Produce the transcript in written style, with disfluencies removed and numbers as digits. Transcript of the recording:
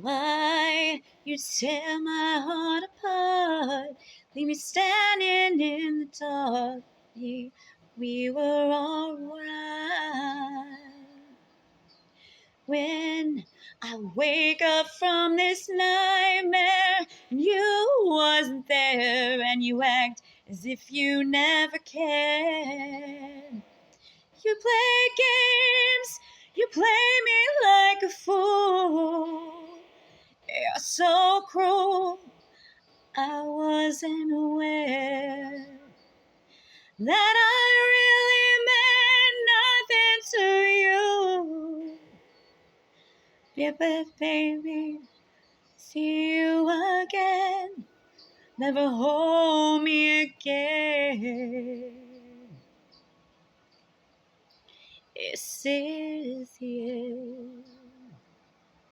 Why you tear my heart apart, leave me standing in the dark. We were alright. When I wake up from this nightmare and you wasn't there, and you act as if you never cared. You play games, you play me like a fool. You're so cruel, I wasn't aware that I really meant nothing to you. Yeah, but baby, see you again, never hold me again. This is the end.